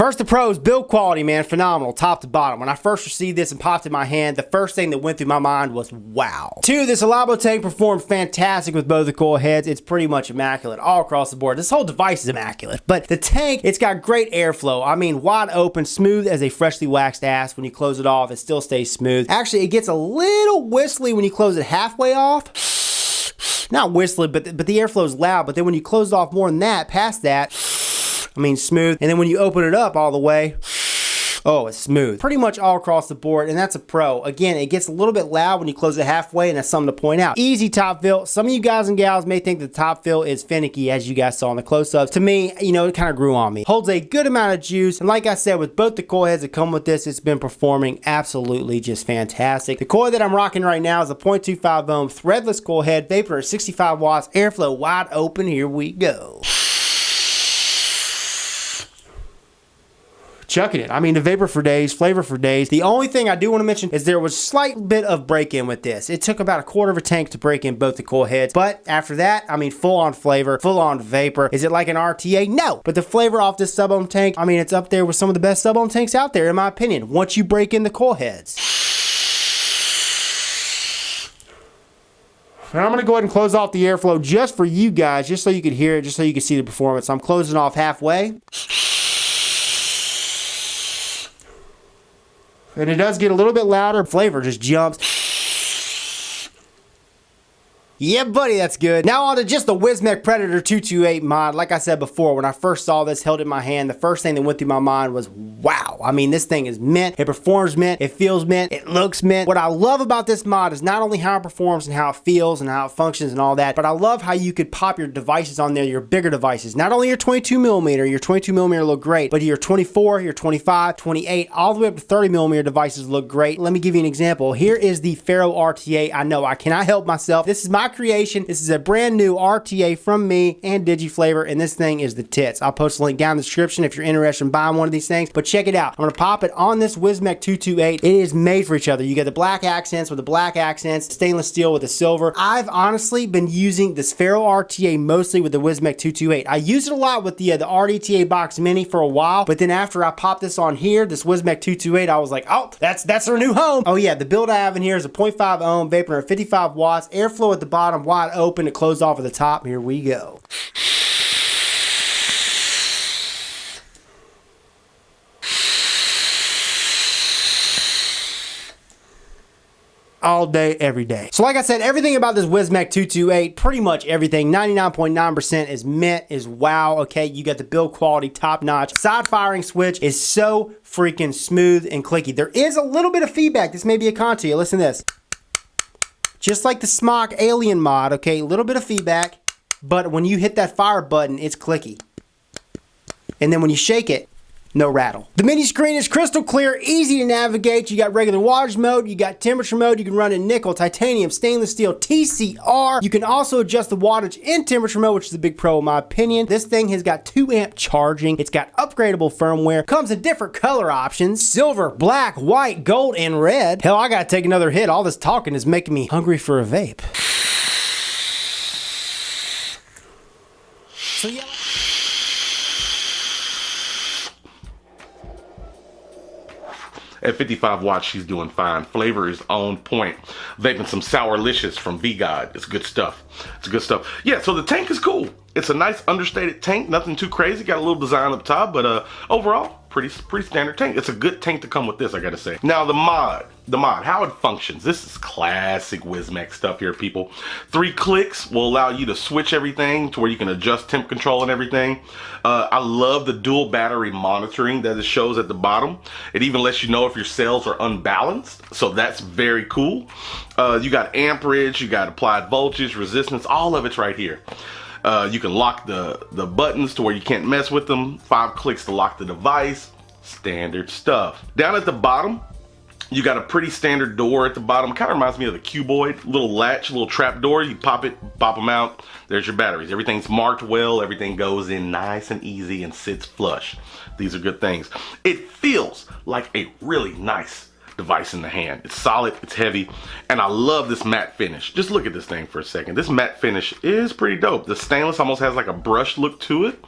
First, the pros, build quality, man, phenomenal, top to bottom. When I first received this and popped in my hand, the first thing that went through my mind was wow. 2, this Elabo tank performed fantastic with both the coil heads. It's pretty much immaculate all across the board. This whole device is immaculate, but the tank, it's got great airflow. I mean, wide open, smooth as a freshly waxed ass. When you close it off, it still stays smooth. Actually, it gets a little whistly when you close it halfway off. Not whistly, but the airflow is loud, but then when you close it off more than that, past that, I mean smooth. And then when you open it up all the way, oh, it's smooth. Pretty much all across the board, and that's a pro. Again, it gets a little bit loud when you close it halfway, and that's something to point out. Easy top fill. Some of you guys and gals may think the top fill is finicky, as you guys saw in the close-ups. To me, you know, it kind of grew on me. Holds a good amount of juice, and like I said, with both the coil heads that come with this, it's been performing absolutely just fantastic. The coil that I'm rocking right now is a 0.25 ohm threadless coil head, vapor at 65 watts, airflow wide open. Here we go. Chucking it. I mean, the vapor for days, flavor for days. The only thing I do want to mention is there was a slight bit of break-in with this. It took about a quarter of a tank to break in both the coil heads, but after that, I mean, full-on flavor, full-on vapor. Is it like an RTA? No, but the flavor off this Sub-Ohm tank, I mean, it's up there with some of the best Sub-Ohm tanks out there, in my opinion, once you break in the coil heads. And I'm going to go ahead and close off the airflow just for you guys, just so you could hear it, just so you can see the performance. I'm closing off halfway. And it does get a little bit louder. Flavor just jumps. Yeah, buddy, that's good. Now on to just the Wismec Predator 228 mod. Like I said before, when I first saw this, held it in my hand, the first thing that went through my mind was, wow. I mean, this thing is mint. It performs mint. It feels mint. It looks mint. What I love about this mod is not only how it performs and how it feels and how it functions and all that, but I love how you could pop your devices on there, your bigger devices. Not only your 22 millimeter, your 22 millimeter look great, but your 24, your 25, 28, all the way up to 30 millimeter devices look great. Let me give you an example. Here is the Ferro RTA. I know I cannot help myself. This is my creation. This is a brand new RTA from me and DigiFlavor, and this thing is the tits. I'll post a link down in the description if you're interested in buying one of these things, but check it out. I'm going to pop it on this Wismec 228. It is made for each other. You get the black accents with the black accents, stainless steel with the silver. I've honestly been using this Ferro RTA mostly with the Wismec 228. I use it a lot with the RDTA Box Mini for a while, but then after I popped this on here, this Wismec 228, I was like, oh, that's our new home. Oh yeah, the build I have in here is a 0.5 ohm vapor at 55 watts, airflow at the bottom, wide open to close off at the top. Here we go. All day, every day. So like I said, everything about this Wismec 228, pretty much everything, 99.9% is mint, is wow, okay? You got the build quality, top notch. Side firing switch is so freaking smooth and clicky. There is a little bit of feedback. This may be a con to you. Listen to this. Just like the Smock Alien mod, okay, a little bit of feedback, but when you hit that fire button, it's clicky. And then when you shake it, no rattle. The mini screen is crystal clear, easy to navigate. You got regular wattage mode, you got temperature mode, you can run in nickel, titanium, stainless steel, TCR. You can also adjust the wattage in temperature mode, which is a big pro in my opinion. This thing has got 2 amp charging. It's got upgradable firmware, comes in different color options, silver, black, white, gold, and red. Hell, I gotta take another hit. All this talking is making me hungry for a vape. So yeah. At 55 watts, she's doing fine. Flavor is on point. Vaping some Sourlicious from V-God. It's good stuff. It's good stuff. Yeah, so the tank is cool. It's a nice understated tank. Nothing too crazy. Got a little design up top, but overall, pretty standard tank. It's a good tank to come with this, I gotta say. Now the mod, how it functions. This is classic Wismec stuff here, people. 3 clicks will allow you to switch everything to where you can adjust temp control and everything. I love the dual battery monitoring that it shows at the bottom. It even lets you know if your cells are unbalanced, so that's very cool. You got amperage, you got applied voltage, resistance, all of it's right here. You can lock the buttons to where you can't mess with them. 5 clicks to lock the device. Standard stuff. Down at the bottom, you got a pretty standard door at the bottom. Kind of reminds me of the cuboid. Little latch, little trap door. You pop it, pop them out. There's your batteries. Everything's marked well. Everything goes in nice and easy and sits flush. These are good things. It feels like a really nice device in the hand. It's solid, it's heavy, and I love this matte finish. Just look at this thing for a second. This matte finish is pretty dope. The stainless almost has like a brush look to it.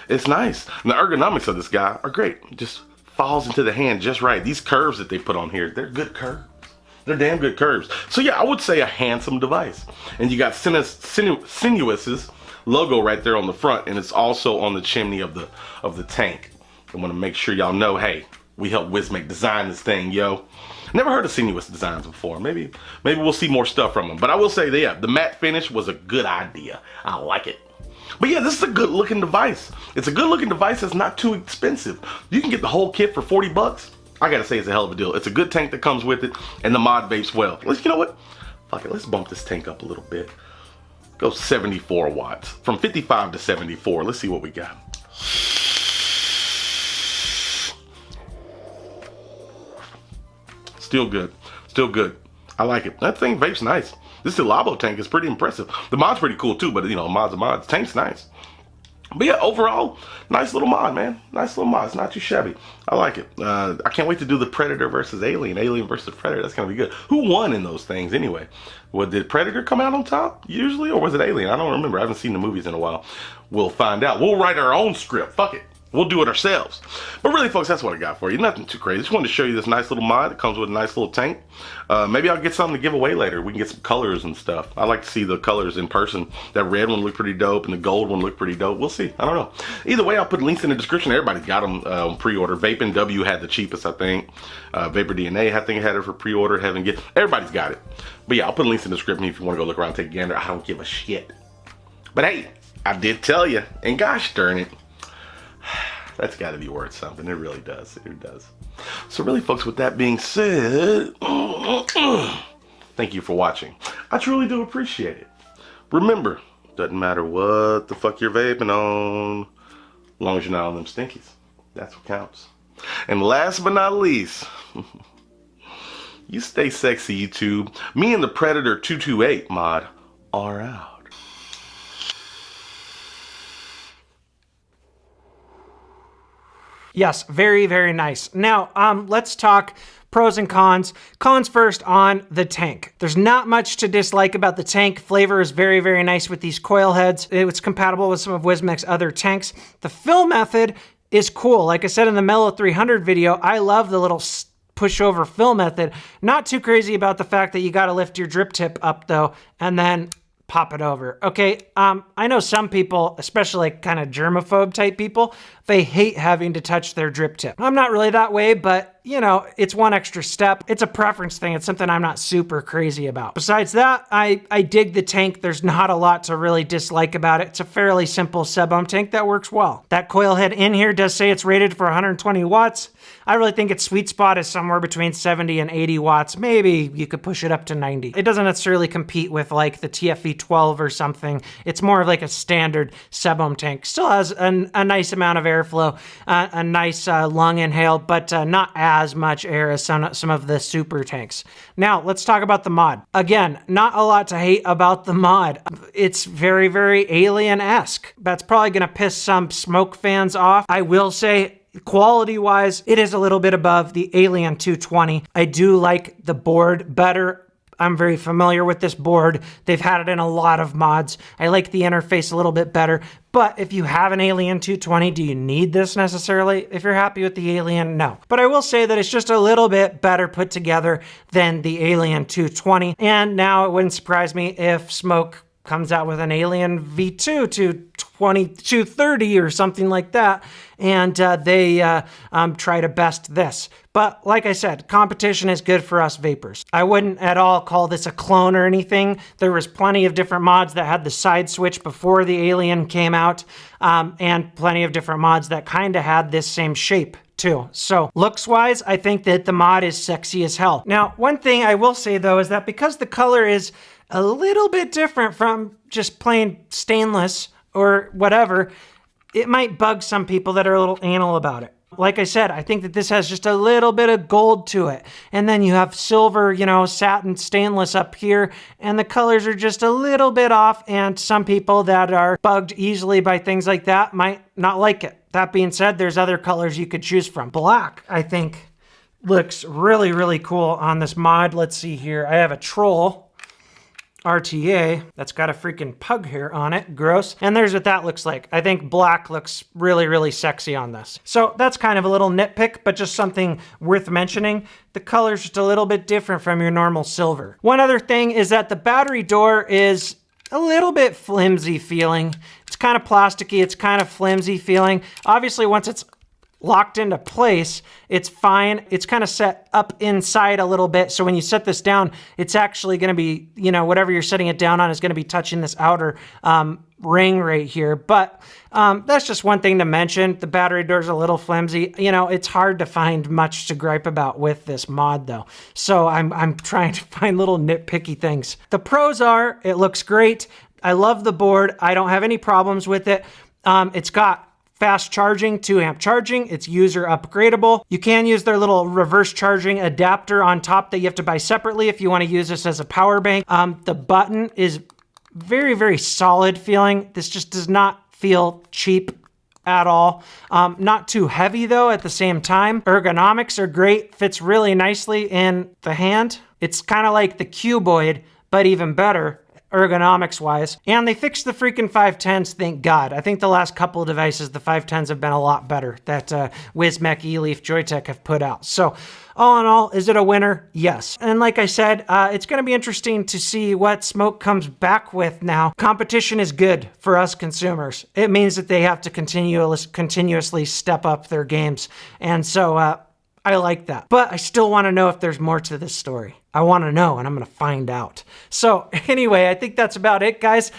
It's nice. And the ergonomics of this guy are great. It just falls into the hand just right. These curves that they put on here, they're good curves. They're damn good curves. So yeah, I would say a handsome device. And you got Sinuous's logo right there on the front, and it's also on the chimney of the tank. I want to make sure y'all know, hey, we helped Wismec design this thing, yo. Never heard of Sinuous designs before. Maybe we'll see more stuff from them. But I will say that, yeah, the matte finish was a good idea. I like it. But yeah, this is a good looking device. It's a good looking device that's not too expensive. You can get the whole kit for 40 bucks. I gotta say, it's a hell of a deal. It's a good tank that comes with it, and the mod vapes well. You know what? Fuck it, let's bump this tank up a little bit. Go 74 watts. From 55 to 74. Let's see what we got. Still good. Still good. I like it. That thing vapes nice. This Elabo tank is pretty impressive. The mod's pretty cool too, but you know, mod's a mod. Tank's nice. But yeah, overall, nice little mod, man. Nice little mod. It's not too shabby. I like it. I can't wait to do the Predator versus Alien. Alien versus Predator. That's going to be good. Who won in those things anyway? Did Predator come out on top usually, or was it Alien? I don't remember. I haven't seen the movies in a while. We'll find out. We'll write our own script. Fuck it. We'll do it ourselves. But really, folks, that's what I got for you. Nothing too crazy. Just wanted to show you this nice little mod that comes with a nice little tank. Maybe I'll get something to give away later. We can get some colors and stuff. I like to see the colors in person. That red one looked pretty dope, and the gold one looked pretty dope. We'll see. I don't know. Either way, I'll put links in the description. Everybody's got them on pre-order. Vape and W had the cheapest, I think. Vapor DNA, I think, had it for pre-order. Haven't get. Everybody's got it. But yeah, I'll put links in the description if you want to go look around, take a gander. I don't give a shit. But hey, I did tell you, and gosh darn it. That's got to be worth something. It really does. It does. So really, folks, with that being said, thank you for watching. I truly do appreciate it. Remember, doesn't matter what the fuck you're vaping on, as long as you're not on them stinkies. That's what counts. And last but not least, you stay sexy, YouTube. Me and the Predator 228 mod are out. Yes, very, very nice. Now, let's talk pros and cons. Cons first on the tank. There's not much to dislike about the tank. Flavor is very, very nice with these coil heads. It's compatible with some of Wismec's other tanks. The fill method is cool. Like I said in the Mellow 300 video, I love the little pushover fill method. Not too crazy about the fact that you got to lift your drip tip up though, and then pop it over. Okay, I know some people, especially like kind of germaphobe type people, they hate having to touch their drip tip. I'm not really that way, but you know, it's one extra step. It's a preference thing. It's something I'm not super crazy about. Besides that, I dig the tank. There's not a lot to really dislike about it. It's a fairly simple Sub-Ohm tank that works well. That coil head in here does say it's rated for 120 watts. I really think its sweet spot is somewhere between 70 and 80 watts. Maybe you could push it up to 90. It doesn't necessarily compete with like the TFE 12 or something. It's more of like a standard Sub-Ohm tank. Still has a nice amount of airflow, a nice lung inhale, but not as much air as some of the super tanks. Now, let's talk about the mod. Again, not a lot to hate about the mod. It's very, very alien-esque. That's probably going to piss some smoke fans off. I will say, quality-wise, it is a little bit above the Alien 220. I do like the board better. I'm very familiar with this board. They've had it in a lot of mods. I like the interface a little bit better. But if you have an Alien 220, do you need this necessarily? If you're happy with the Alien, no. But I will say that it's just a little bit better put together than the Alien 220. And now it wouldn't surprise me if Smoke comes out with an Alien V2 230 or something like that, and they try to best this. But like I said, competition is good for us vapors. I wouldn't at all call this a clone or anything. There was plenty of different mods that had the side switch before the Alien came out, and plenty of different mods that kind of had this same shape too. So looks wise, I think that the mod is sexy as hell. Now, one thing I will say though is that because the color is a little bit different from just plain stainless or whatever, it might bug some people that are a little anal about it. Like I said, I think that this has just a little bit of gold to it. And then you have silver, you know, satin stainless up here, and the colors are just a little bit off, and some people that are bugged easily by things like that might not like it. That being said, there's other colors you could choose from. Black, I think, looks really, really cool on this mod. Let's see here. I have a Troll, RTA that's got a freaking pug hair on it. Gross. And there's what that looks like. I think black looks really, really sexy on this. So that's kind of a little nitpick, but just something worth mentioning. The color's just a little bit different from your normal silver. One other thing is that the battery door is a little bit flimsy feeling. It's kind of plasticky. It's kind of flimsy feeling. Obviously, once it's locked into place, it's fine. It's kind of set up inside a little bit. So when you set this down, it's actually going to be, you know, whatever you're setting it down on is going to be touching this outer ring right here. But that's just one thing to mention. The battery door's a little flimsy. You know, it's hard to find much to gripe about with this mod though. So I'm trying to find little nitpicky things. The pros are, it looks great. I love the board. I don't have any problems with it. It's got fast charging, 2 amp charging. It's user upgradable. You can use their little reverse charging adapter on top that you have to buy separately if you want to use this as a power bank. The button is very, very solid feeling. This just does not feel cheap at all. Not too heavy though at the same time. Ergonomics are great. Fits really nicely in the hand. It's kind of like the Cuboid, but even better ergonomics wise. And they fixed the freaking 510s, thank God. I think the last couple of devices, the 510s have been a lot better that Wismec eLeaf Joytech have put out. So all in all, is it a winner? Yes. And like I said, it's going to be interesting to see what Smoke comes back with now. Competition is good for us consumers. It means that they have to continuously step up their games. And so I like that. But I still want to know if there's more to this story. I want to know, and I'm going to find out. So anyway, I think that's about it, guys.